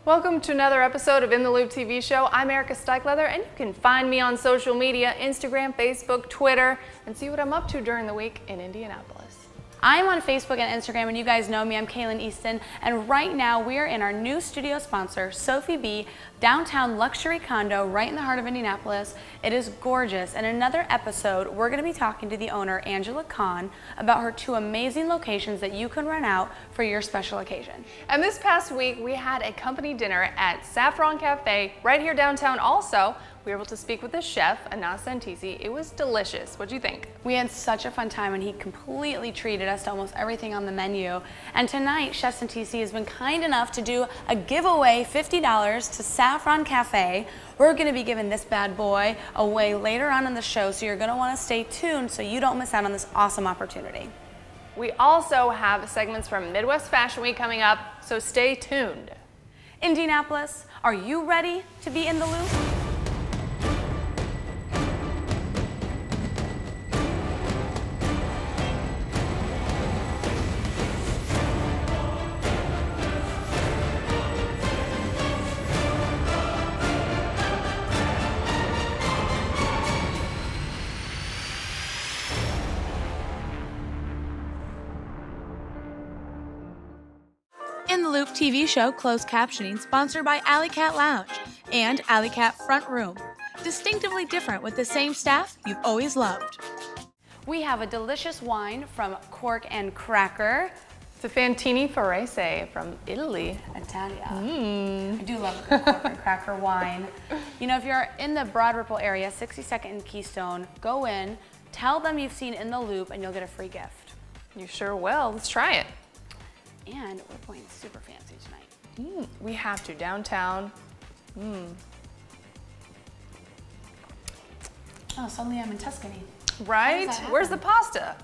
Welcome to another episode of In the Loop TV show. I'm Erica Steichleather, and you can find me on social media, Instagram, Facebook, Twitter, and see what I'm up to during the week in Indianapolis. I'm on Facebook and Instagram, and you guys know me. I'm Kaylin Easton, and right now we are in our new studio sponsor, Sophie B, downtown luxury condo right in the heart of Indianapolis. It is gorgeous. In another episode, we're going to be talking to the owner, Angela Kahn, about her two amazing locations that you can rent out for your special occasion. And this past week, we had a company dinner at Saffron Cafe right here downtown also. We were able to speak with the chef, Anas Santisi. It was delicious. What'd you think? We had such a fun time, and he completely treated us to almost everything on the menu. And tonight, Chef Santisi has been kind enough to do a giveaway, $50 to Saffron Cafe. We're gonna be giving this bad boy away later on in the show, so you're gonna wanna stay tuned so you don't miss out on this awesome opportunity. We also have segments from Midwest Fashion Week coming up, so stay tuned. Indianapolis, are you ready to be in the loop? In the Loop TV show closed captioning sponsored by Alley Cat Lounge and Alley Cat Front Room. Distinctively different with the same staff you've always loved. We have a delicious wine from Cork and Cracker. It's a Fantini Ferrese from Italy. Italia. I do love a good Cork and Cracker wine. You know, if you're in the Broad Ripple area, 62nd and Keystone, go in, tell them you've seen In the Loop, and you'll get a free gift. You sure will. Let's try it. And we're going super fancy tonight. We have to, downtown. Oh, suddenly I'm in Tuscany. Right? Where's the pasta?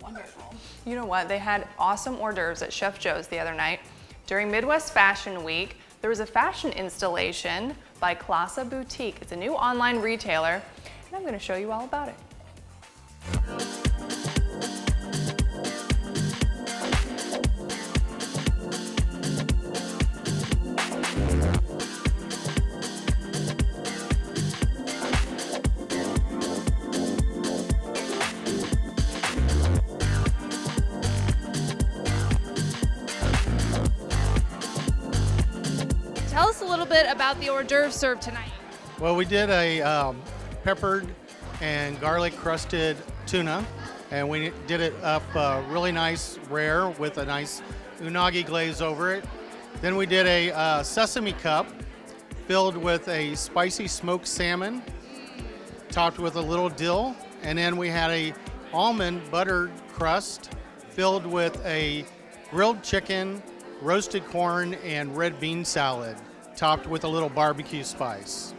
Wonderful. You know what? They had awesome hors d'oeuvres at Chef Joe's the other night. During Midwest Fashion Week, there was a fashion installation by Classa Boutique. It's a new online retailer, and I'm going to show you all about it. Tell us a little bit about the hors d'oeuvres served tonight. Well, we did a peppered and garlic crusted tuna, and we did it up really nice rare with a nice unagi glaze over it. Then we did a sesame cup filled with a spicy smoked salmon topped with a little dill, and then we had a almond buttered crust filled with a grilled chicken, roasted corn, and red bean salad topped with a little barbecue spice.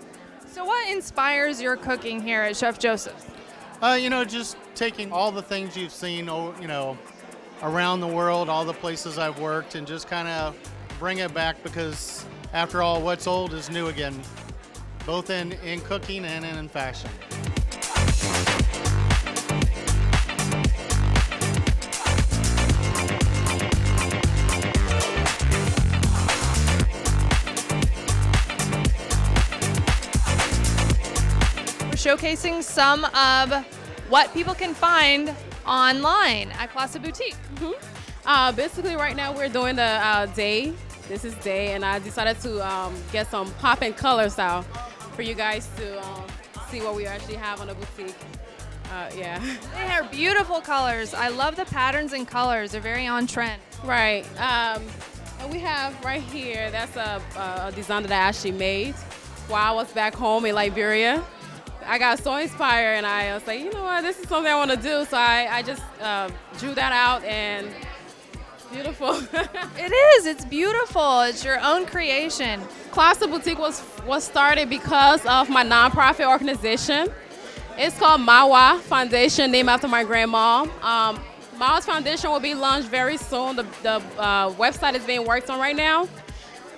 So what inspires your cooking here at Chef Joseph's? You know, just taking all the things you've seen, you know, around the world, all the places I've worked, and just kind of bring it back, because after all, what's old is new again, both in cooking and in fashion. Showcasing some of what people can find online at Classa Boutique. Basically, right now we're doing the day. This is day, and I decided to get some pop and colors out for you guys to see what we actually have on the boutique. Yeah. They are beautiful colors. I love the patterns and colors. They're very on trend. Right. And we have right here, that's a design that I actually made while I was back home in Liberia. I got so inspired, and I was like, you know what, this is something I want to do. So I just drew that out, and it's beautiful. It is. It's beautiful. It's your own creation. Classa Boutique was started because of my nonprofit organization. It's called Mawa Foundation, named after my grandma. Mawa's Foundation will be launched very soon. The website is being worked on right now.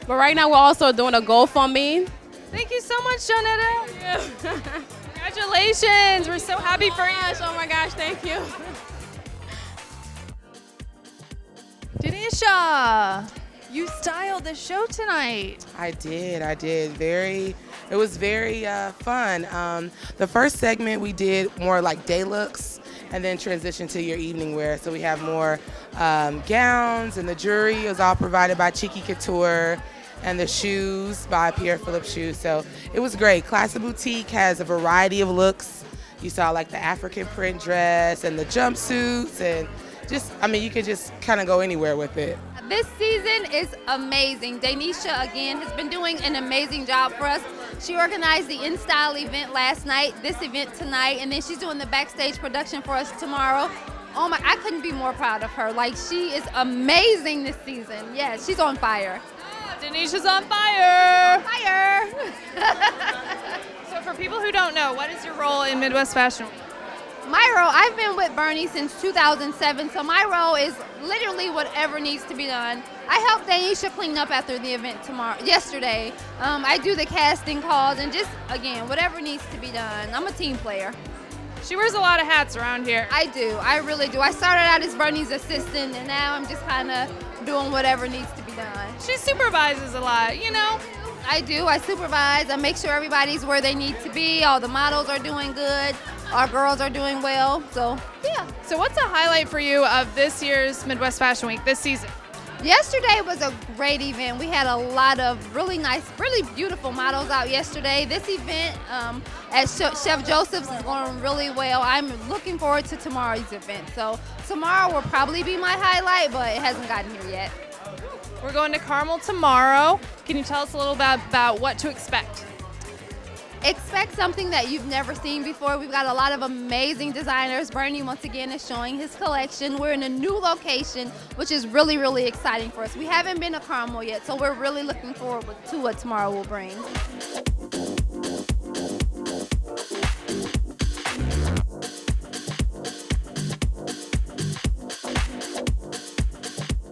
But right now, we're also doing a GoFundMe. Thank you so much, Johnetta. Yeah. Congratulations. We're so happy for you. Oh my gosh, thank you. DaNisha, You styled the show tonight. I did. It was very fun. The first segment we did more like day looks and then transition to your evening wear. So we have more gowns, and the jewelry was all provided by Cheeky Couture, and the shoes by Pierre Philippe Shoes. So it was great. Classa Boutique has a variety of looks. You saw like the African print dress and the jumpsuits, and just, I mean, you could just kind of go anywhere with it. This season is amazing. DaNisha, again, has been doing an amazing job for us. She organized the In-Style event last night, this event tonight, and then she's doing the backstage production for us tomorrow. Oh my, I couldn't be more proud of her. Like, she is amazing this season. Yeah, she's on fire. Oh, DaNisha's on fire. Fire. So for people who don't know, what is your role in Midwest Fashion Week? My role, I've been with Bernie since 2007, so my role is literally whatever needs to be done. I helped DaNisha clean up after the event yesterday. I do the casting calls and just, again, whatever needs to be done. I'm a team player. She wears a lot of hats around here. I do, I really do. I started out as Bernie's assistant, and now I'm just kind of doing whatever needs to be done. She supervises a lot, you know? I do, I supervise. I make sure everybody's where they need to be. All the models are doing good. Our girls are doing well, so yeah. So what's a highlight for you of this year's Midwest Fashion Week, this season? Yesterday was a great event. We had a lot of really nice, really beautiful models out yesterday. This event at Chef Joseph's is going really well. I'm looking forward to tomorrow's event. So tomorrow will probably be my highlight, but it hasn't gotten here yet. We're going to Carmel tomorrow. Can you tell us a little about what to expect? Expect something that you've never seen before. We've got a lot of amazing designers. Bernie, once again, is showing his collection. We're in a new location, which is really, really exciting for us. We haven't been to Carmel yet, so we're really looking forward to what tomorrow will bring.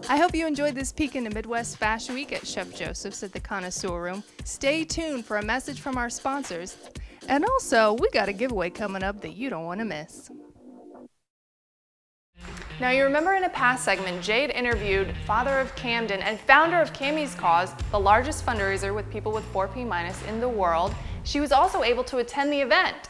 I hope you enjoyed this peek into Midwest Fashion Week at Chef Joseph's at the Connoisseur Room. Stay tuned for a message from our sponsors. And also, we got a giveaway coming up that you don't want to miss. Now, you remember in a past segment, Jade interviewed father of Camden and founder of Camis Cause, the largest fundraiser with people with 4P- in the world. She was also able to attend the event.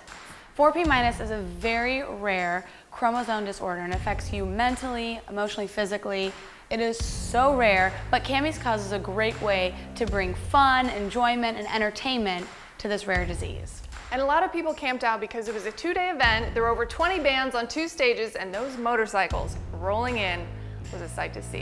4P- is a very rare chromosome disorder and affects you mentally, emotionally, physically. It is so rare, but Camis Cause is a great way to bring fun, enjoyment, and entertainment to this rare disease. And a lot of people camped out because it was a 2-day event. There were over 20 bands on 2 stages, and those motorcycles rolling in was a sight to see.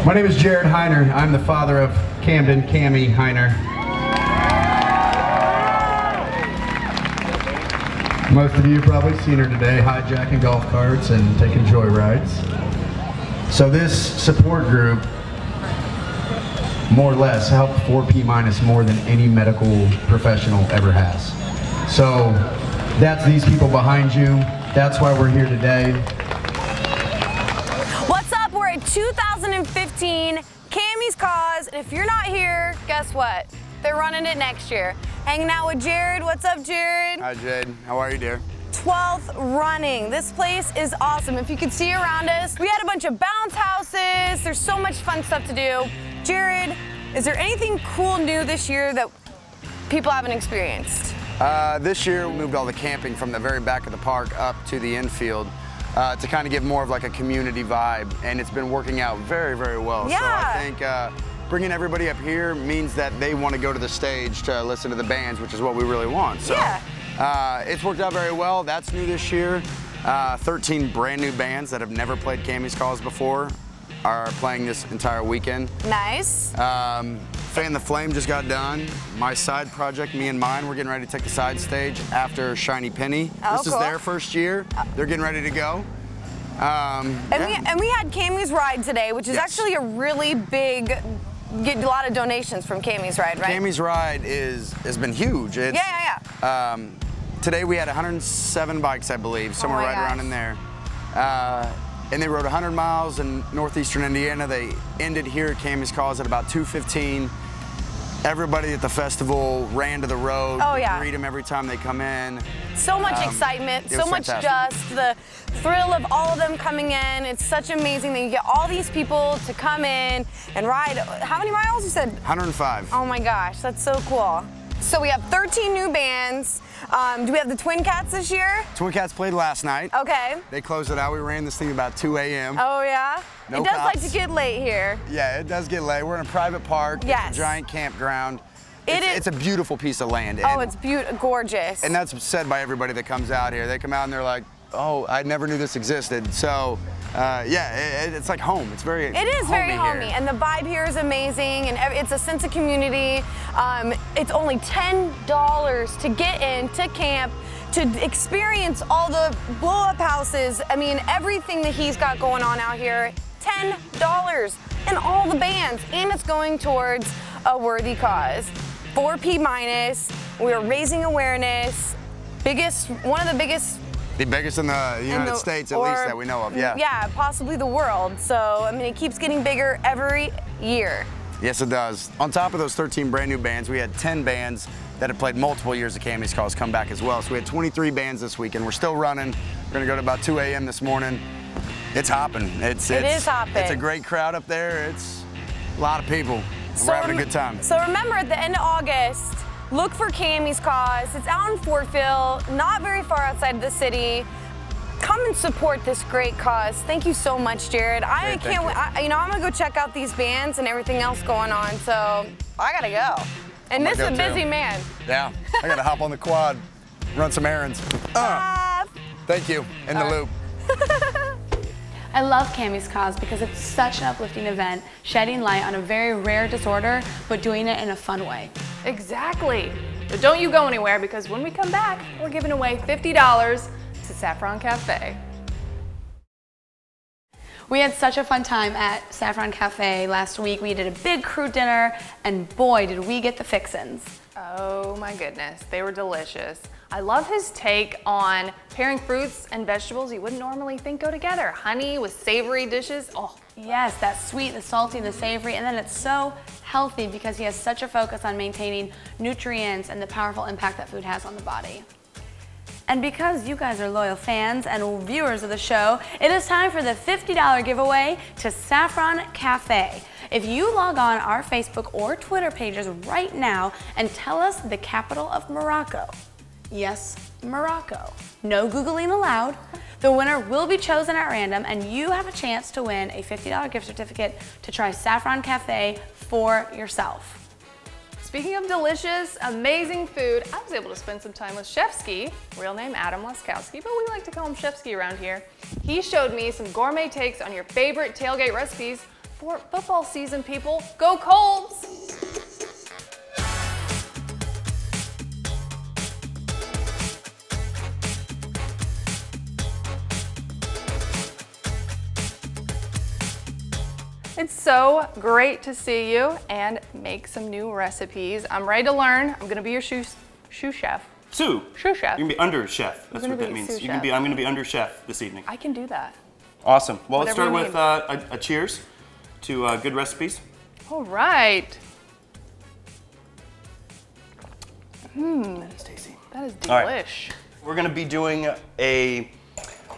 My name is Jared Heiner. I'm the father of Camden, Kammy Heiner. Most of you probably seen her today hijacking golf carts and taking joyrides. So this support group more or less helped 4P- more than any medical professional ever has. So that's these people behind you. That's why we're here today. What's up? We're at 2015 Camis Cause, and if you're not here, guess what? They're running it next year. Hanging out with Jared. What's up, Jared? Hi, Jade. How are you, dear? 12th running. This place is awesome. If you could see around us, we had a bunch of bounce houses. There's so much fun stuff to do. Jared, is there anything cool new this year that people haven't experienced? This year we moved all the camping from the very back of the park up to the infield to kind of give more of like a community vibe, and it's been working out very, very well. Yeah. So I think bringing everybody up here means that they want to go to the stage to listen to the bands, which is what we really want. So yeah. It's worked out very well. That's new this year. 13 brand new bands that have never played Camis Cause before. are playing this entire weekend. Nice. Fan the Flame just got done. My side project, me and mine, we're getting ready to take the side stage after Shiny Penny. Oh, this is their first year. They're getting ready to go. And we had Cammy's Ride today, which is actually a really big, get a lot of donations from Cammy's Ride, right? Cammy's Ride has been huge. It's, today we had 107 bikes, I believe, somewhere right around in there. And they rode 100 miles in northeastern Indiana. They ended here at Camis Cause at about 2:15. Everybody at the festival ran to the road. Oh, We yeah. greet them every time they come in. So much excitement, it was so much fantastic. dust, the thrill of all of them coming in. It's such amazing that you get all these people to come in and ride. How many miles you said? 105. Oh my gosh, that's so cool. So we have 13 new bands. Do we have the Twin Cats this year? Twin Cats played last night. Okay. They closed it out. We ran this thing about 2 a.m. Oh yeah? No It does like cops. to get late here. Yeah, it does get late. We're in a private park. Yes. It's a giant campground. It is. It's a beautiful piece of land. Oh, it's gorgeous. And that's said by everybody that comes out here. They come out and they're like, oh, I never knew this existed. So, yeah, it's like home. It's very It is very homey, here. and the vibe here is amazing, and it's a sense of community. It's only $10 to get in, to camp, to experience all the blow-up houses. I mean, everything that he's got going on out here, $10, and all the bands, and it's going towards a worthy cause. 4P minus, we're raising awareness, one of the biggest The biggest in the United States, at least, that we know of, yeah. Yeah, possibly the world. So, I mean, it keeps getting bigger every year. Yes, it does. On top of those 13 brand new bands, we had 10 bands that had played multiple years of Camis Cause come back as well. So we had 23 bands this weekend. We're still running. We're gonna go to about 2 a.m. this morning. It's hopping. It is hopping. It's a great crowd up there. It's a lot of people. We're having a good time. So remember, at the end of August, look for Camis Cause. It's out in Fortville, not very far outside of the city. Come and support this great cause. Thank you so much, Jared. I can't wait. I'm gonna go check out these bands and everything else going on. So I gotta go. And this is a busy man. Yeah, I gotta hop on the quad, run some errands. Thank you, in the loop. I love Camis Cause because it's such an uplifting event, shedding light on a very rare disorder, but doing it in a fun way. Exactly. But don't you go anywhere, because when we come back, we're giving away $50 to Saffron Cafe. We had such a fun time at Saffron Cafe last week. We did a big crew dinner, and boy, did we get the fixins. Oh my goodness, they were delicious. I love his take on pairing fruits and vegetables you wouldn't normally think go together. Honey with savory dishes, oh. Yes, that sweet, the salty, the savory, and then it's so healthy because he has such a focus on maintaining nutrients and the powerful impact that food has on the body. And because you guys are loyal fans and viewers of the show, it is time for the $50 giveaway to Saffron Cafe. If you log on our Facebook or Twitter pages right now and tell us the capital of Morocco, yes, Morocco, no Googling allowed, the winner will be chosen at random and you have a chance to win a $50 gift certificate to try Saffron Cafe for yourself. Speaking of delicious, amazing food, I was able to spend some time with Chefski, real name Adam Laskowski, but we like to call him Chefski around here. He showed me some gourmet takes on your favorite tailgate recipes for football season, people. Go Colts! It's so great to see you and make some new recipes. I'm ready to learn. I'm gonna be your sous chef. Sous chef. You're gonna be under chef. That's what that means. I'm gonna be under chef this evening. I can do that. Awesome. Well, Whatever let's start with a cheers to good recipes. All right. That is tasty. That is delish. All right. We're gonna be doing a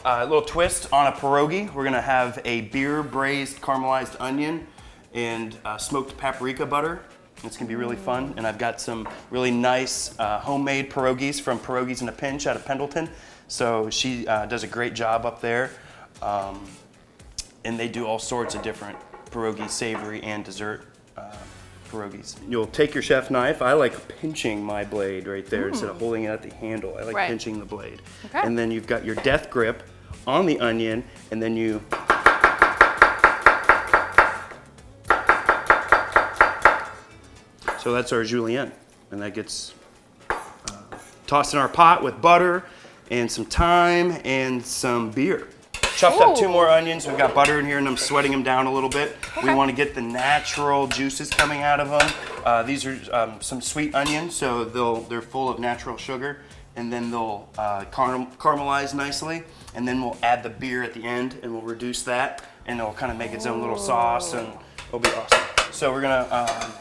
little twist on a pierogi. We're gonna have a beer braised caramelized onion and smoked paprika butter. It's gonna be really fun. And I've got some really nice homemade pierogies from Pierogies in a Pinch out of Pendleton. So she does a great job up there. And they do all sorts of different pierogi, savory and dessert pierogies. You'll take your chef knife. I like pinching my blade right there instead of holding it at the handle. I like pinching the blade. Okay. And then you've got your death grip on the onion, and then you So that's our julienne, and that gets tossed in our pot with butter and some thyme and some beer. Chopped up 2 more onions. We've got butter in here, and I'm sweating them down a little bit. Okay. We want to get the natural juices coming out of them. These are some sweet onions, so they're full of natural sugar, and then they'll caramelize nicely. And then we'll add the beer at the end, and we'll reduce that, and it'll kind of make its own little sauce, and it'll be awesome. So we're gonna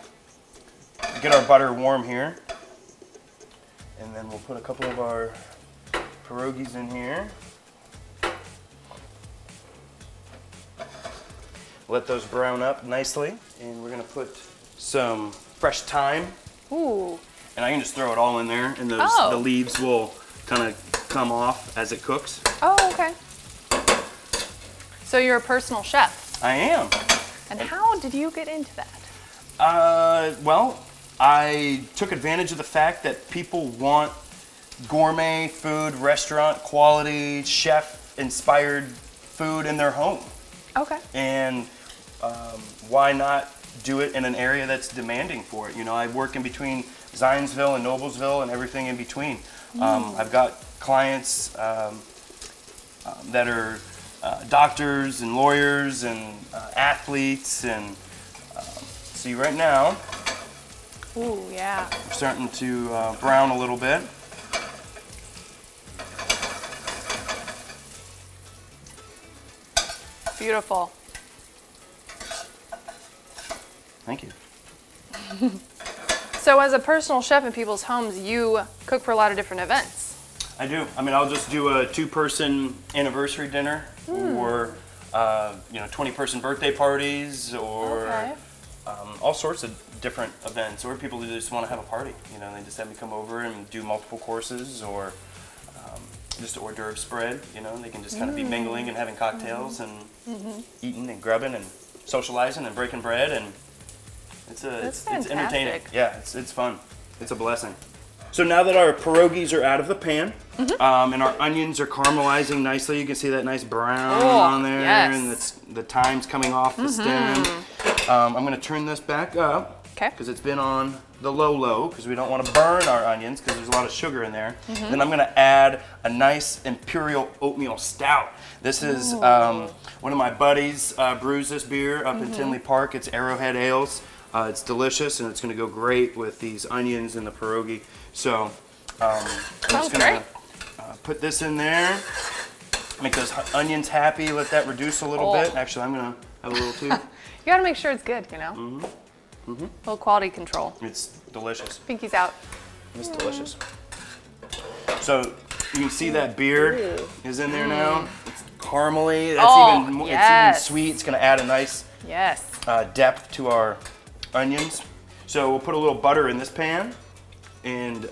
get our butter warm here, and then we'll put a couple of our pierogies in here. Let those brown up nicely, and we're gonna put some fresh thyme. Ooh. And I can just throw it all in there, and the leaves will kind of come off as it cooks. Oh, okay. So you're a personal chef. I am. And how did you get into that? Well, I took advantage of the fact that people want gourmet food, restaurant quality, chef-inspired food in their home. Okay. And why not do it in an area that's demanding for it? You know, I work in between Zionsville and Noblesville and everything in between. I've got clients that are doctors and lawyers and athletes, and see right now, ooh, yeah, we're starting to brown a little bit. Beautiful. Thank you. So as a personal chef in people's homes, you cook for a lot of different events. I do. I mean, I'll just do a 2-person anniversary dinner, or 20-person birthday parties, or all sorts of different events, or people who just want to have a party. You know, they just have me come over and do multiple courses, or just hors d'oeuvre spread. You know, they can just kind of be mingling and having cocktails and eating and grubbing and socializing and breaking bread, and it's entertaining. Yeah, it's fun. It's a blessing. So now that our pierogies are out of the pan, and our onions are caramelizing nicely, you can see that nice brown on there, and the thyme's coming off the stem. I'm going to turn this back up, because it's been on the low, because we don't want to burn our onions, because there's a lot of sugar in there. Then I'm going to add a nice imperial oatmeal stout. This is one of my buddies brews this beer up in Tinley Park. It's Arrowhead Ales. It's delicious, and it's going to go great with these onions and the pierogi. So I'm just going to put this in there, make those onions happy, let that reduce a little bit. Actually, I'm going to have a little too. You got to make sure it's good, you know? A little quality control. It's delicious. Pinky's out. It's delicious. So you can see that beer is in there now. It's caramely. That's even it's even sweet. It's going to add a nice depth to our onions. So we'll put a little butter in this pan, and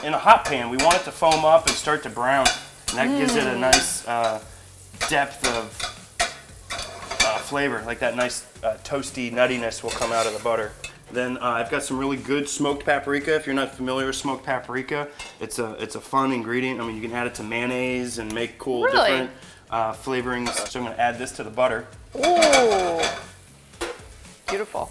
in a hot pan, we want it to foam up and start to brown, and that gives it a nice depth of flavor, like that nice toasty nuttiness will come out of the butter. Then I've got some really good smoked paprika. If you're not familiar with smoked paprika, it's a fun ingredient. I mean, you can add it to mayonnaise and make cool different flavorings. So I'm going to add this to the butter. Ooh, beautiful.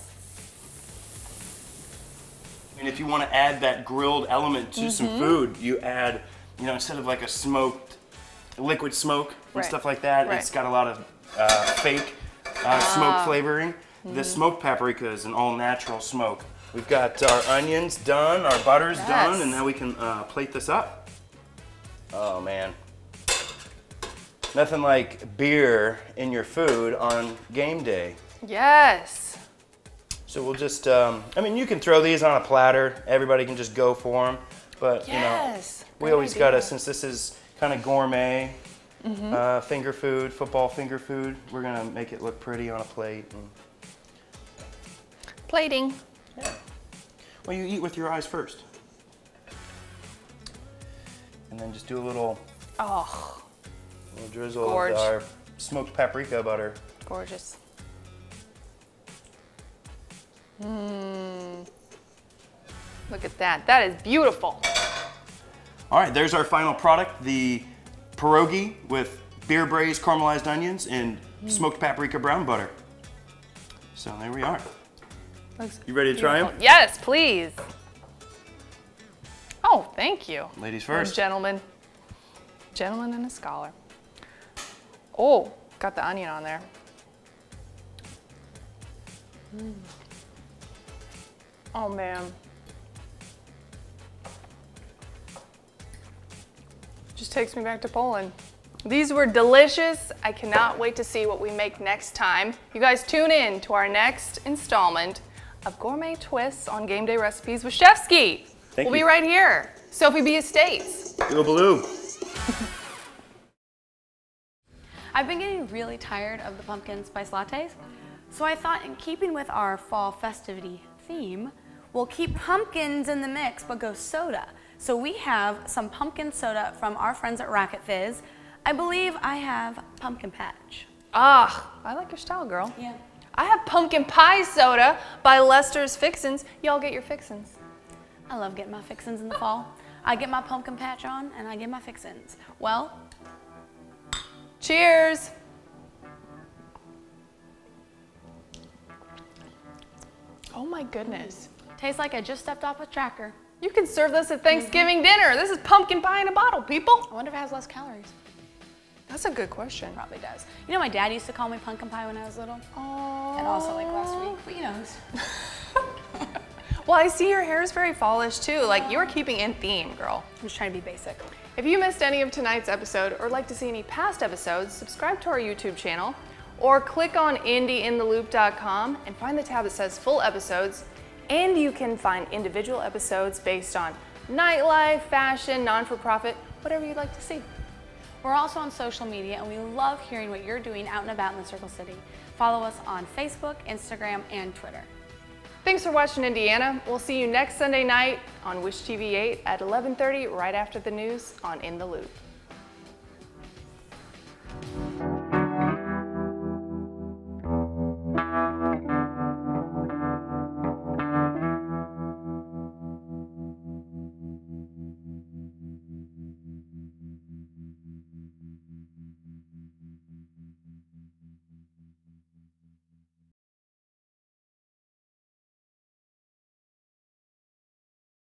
And if you want to add that grilled element to some food, you add, you know, instead of like a smoked, liquid smoke and stuff like that, it's got a lot of fake smoke flavoring. The smoked paprika is an all-natural smoke. We've got our onions done, our butter's done, and now we can plate this up. Oh man. Nothing like beer in your food on game day. Yes. So we'll just, I mean, you can throw these on a platter. Everybody can just go for them. But, you know, we always got to, since this is kind of gourmet, finger food, football finger food, we're going to make it look pretty on a plate. And plating. Yeah. Well, you eat with your eyes first. And then just do a little, little drizzle of our smoked paprika butter. Gorgeous. Look at that. That is beautiful. All right, there's our final product, the pierogi with beer braised caramelized onions and smoked paprika brown butter. So there we are. You ready to try them? Yes, please. Oh, thank you. Ladies first. Gentlemen. Gentleman and a scholar. Oh, got the onion on there. Oh man. Just takes me back to Poland. These were delicious. I cannot wait to see what we make next time. You guys tune in to our next installment of Gourmet Twists on Game Day Recipes with Chefski. We'll be right here. Sophie B. Estates. Baloo. I've been getting really tired of the pumpkin spice lattes, so I thought in keeping with our fall festivity theme, we'll keep pumpkins in the mix but go soda. So we have some pumpkin soda from our friends at Rocket Fizz. I believe I have pumpkin patch. Ah, I like your style, girl. Yeah. I have pumpkin pie soda by Lester's Fixins. Y'all get your fixins. I love getting my fixins in the fall. I get my pumpkin patch on and I get my fixins. Well, cheers. Oh my goodness. Tastes like I just stepped off a tracker. You can serve this at Thanksgiving dinner. This is pumpkin pie in a bottle, people. I wonder if it has less calories. That's a good question. Probably does. You know, my dad used to call me pumpkin pie when I was little. Oh. And also like last week, but he knows. Well, I see your hair is very fallish too. Like you're keeping in theme, girl. I'm just trying to be basic. If you missed any of tonight's episode or like to see any past episodes, subscribe to our YouTube channel or click on indieintheloop.com and find the tab that says full episodes. And you can find individual episodes based on nightlife, fashion, non-for-profit, whatever you'd like to see. We're also on social media and we love hearing what you're doing out and about in the Circle City. Follow us on Facebook, Instagram, and Twitter. Thanks for watching Indiana. We'll see you next Sunday night on Wish TV 8 at 11:30 right after the news on In the Loop.